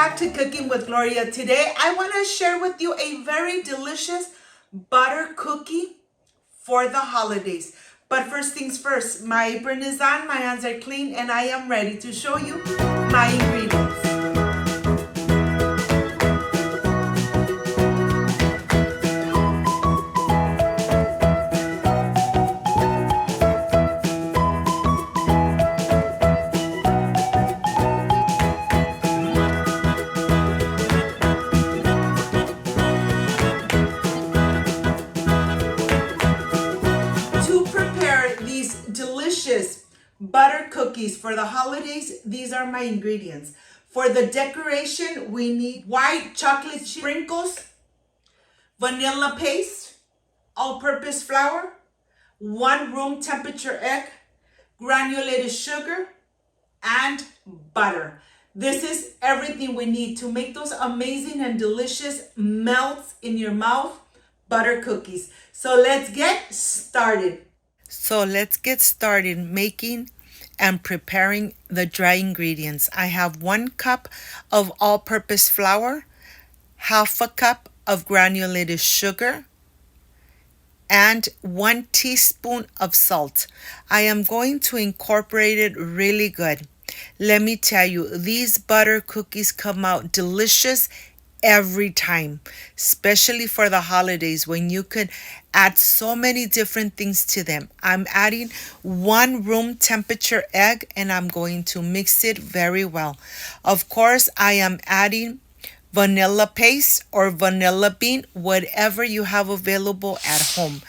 back to Cooking with Gloria. Today I want to share with you a very delicious butter cookie for the holidays. But first things first, my apron is on, my hands are clean, and I am ready to show you my ingredients. To prepare these delicious butter cookies for the holidays, these are my ingredients. For the decoration, we need white chocolate sprinkles, vanilla paste, all-purpose flour, 1 room temperature egg, granulated sugar, and butter. This is everything we need to make those amazing and delicious melts in your mouth butter cookies. So let's get started. Making and preparing the dry ingredients. I have 1 cup of all-purpose flour, half a cup of granulated sugar, and 1 teaspoon of salt. I am going to incorporate it really good. Let me tell you, these butter cookies come out delicious every time, especially for the holidays when you could add so many different things to them. I'm adding 1 room temperature egg and I'm going to mix it very well. Of course, I am adding vanilla paste or vanilla bean, whatever you have available at home.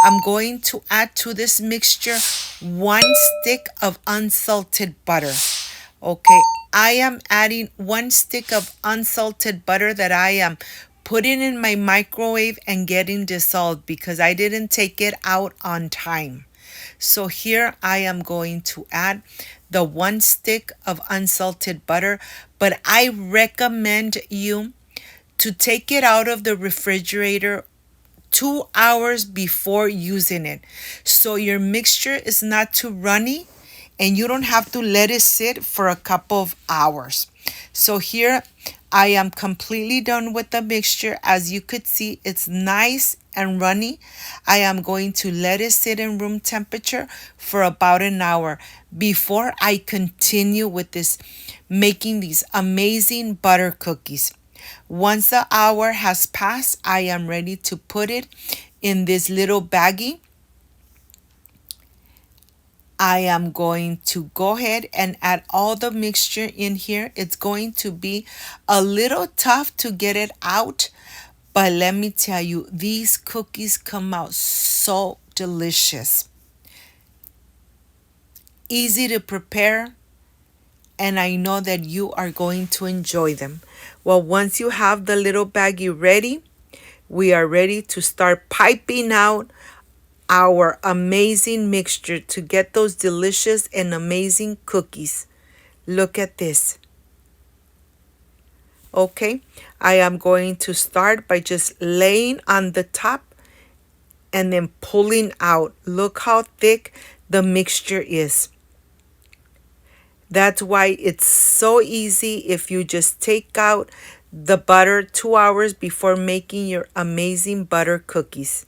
I'm going to add to this mixture 1 stick of unsalted butter. Okay, I am adding 1 stick of unsalted butter that I am putting in my microwave and getting dissolved because I didn't take it out on time. So here I am going to add the 1 stick of unsalted butter, but I recommend you to take it out of the refrigerator 2 hours before using it, so your mixture is not too runny and you don't have to let it sit for a couple of hours. So here I am completely done with the mixture. As you could see, it's nice and runny. I am going to let it sit in room temperature for about an hour before I continue with this, making these amazing butter cookies. Once the hour has passed, I am ready to put it in this little baggie. I am going to go ahead and add all the mixture in here. It's going to be a little tough to get it out, but let me tell you, these cookies come out so delicious. Easy to prepare, and I know that you are going to enjoy them. Well, once you have the little baggie ready, we are ready to start piping out our amazing mixture to get those delicious and amazing cookies. Look at this. Okay, I am going to start by just laying on the top and then pulling out. Look how thick the mixture is. That's why it's so easy if you just take out the butter 2 hours before making your amazing butter cookies.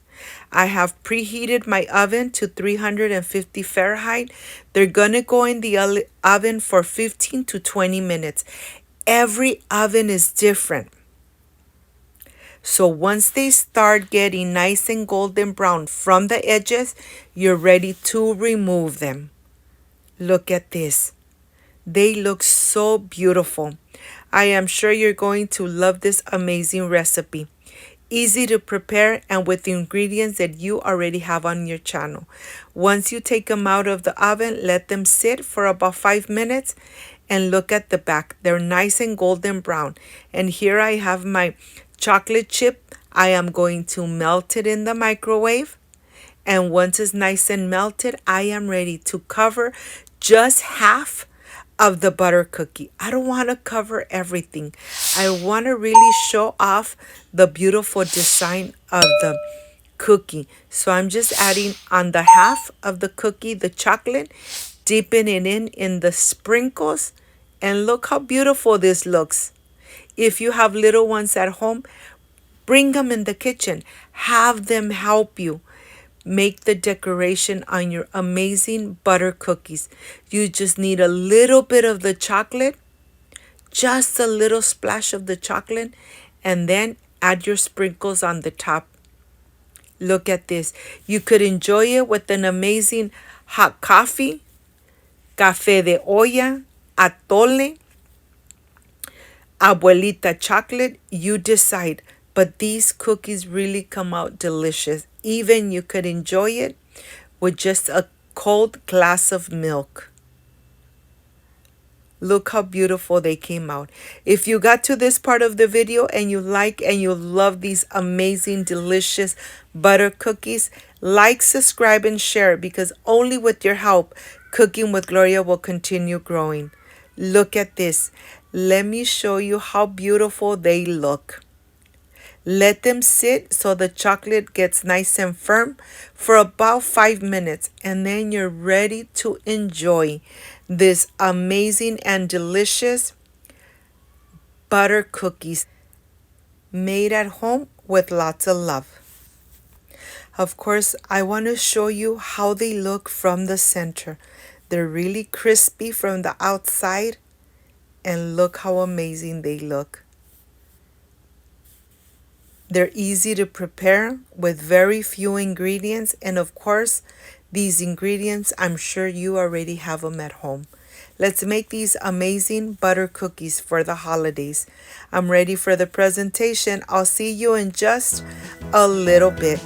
I have preheated my oven to 350 Fahrenheit. They're going to go in the oven for 15 to 20 minutes. Every oven is different. So once they start getting nice and golden brown from the edges, you're ready to remove them. Look at this. They look so beautiful. I am sure you're going to love this amazing recipe. Easy to prepare and with the ingredients that you already have on your channel. Once you take them out of the oven, let them sit for about 5 minutes and look at the back. They're nice and golden brown. And here I have my chocolate chip. I am going to melt it in the microwave. And once it's nice and melted, I am ready to cover just half of the butter cookie. I don't want to cover everything. I want to really show off the beautiful design of the cookie. So I'm just adding on the half of the cookie the chocolate, dipping it in the sprinkles, and look how beautiful this looks. If you have little ones at home, bring them in the kitchen. Have them help you make the decoration on your amazing butter cookies. You just need a little bit of the chocolate, just a little splash of the chocolate, and then add your sprinkles on the top. Look at this. You could enjoy it with an amazing hot coffee, café de olla, atole, abuelita chocolate. You decide. But these cookies really come out delicious. Even you could enjoy it with just a cold glass of milk. Look how beautiful they came out. If you got to this part of the video and you like and you love these amazing, delicious butter cookies, like, subscribe, and share, because only with your help, Cooking with Gloria will continue growing. Look at this. Let me show you how beautiful they look. Let them sit so the chocolate gets nice and firm for about 5 minutes, and then you're ready to enjoy this amazing and delicious butter cookies made at home with lots of love. Of course, I want to show you how they look from the center. They're really crispy from the outside, and look how amazing they look. They're easy to prepare with very few ingredients, and of course, these ingredients, I'm sure you already have them at home. Let's make these amazing butter cookies for the holidays. I'm ready for the presentation. I'll see you in just a little bit.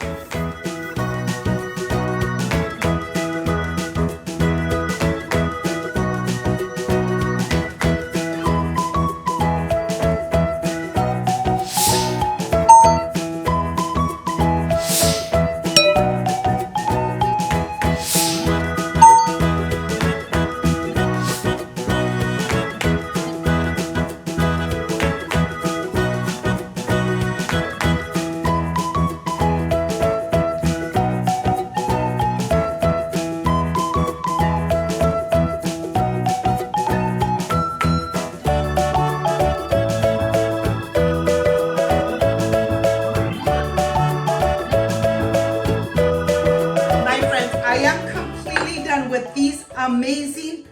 With these amazing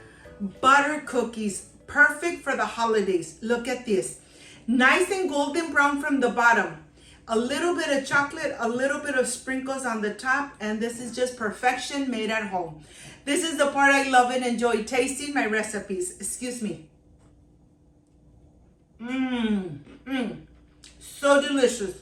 butter cookies, perfect for the holidays. Look at this. Nice and golden brown from the bottom. A little bit of chocolate, a little bit of sprinkles on the top, and this is just perfection made at home. This is the part I love and enjoy tasting my recipes. Excuse me. So delicious.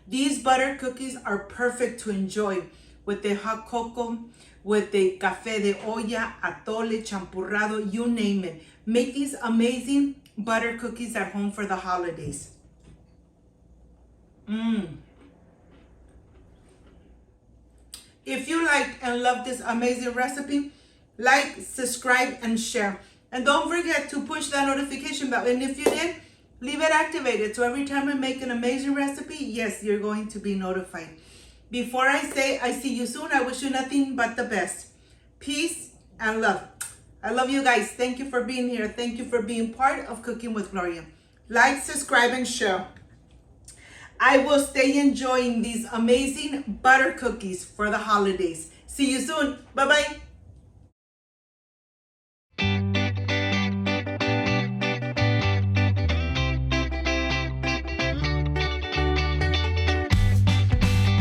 These butter cookies are perfect to enjoy with the hot cocoa, with the café de olla, atole, champurrado, you name it. Make these amazing butter cookies at home for the holidays. If you like and love this amazing recipe, like, subscribe, and share. And don't forget to push that notification bell. And if you did, leave it activated. So every time I make an amazing recipe, yes, you're going to be notified. Before I say I see you soon, I wish you nothing but the best. Peace and love. I love you guys. Thank you for being here. Thank you for being part of Cooking with Gloria. Like, subscribe, and share. I will stay enjoying these amazing butter cookies for the holidays. See you soon. Bye-bye.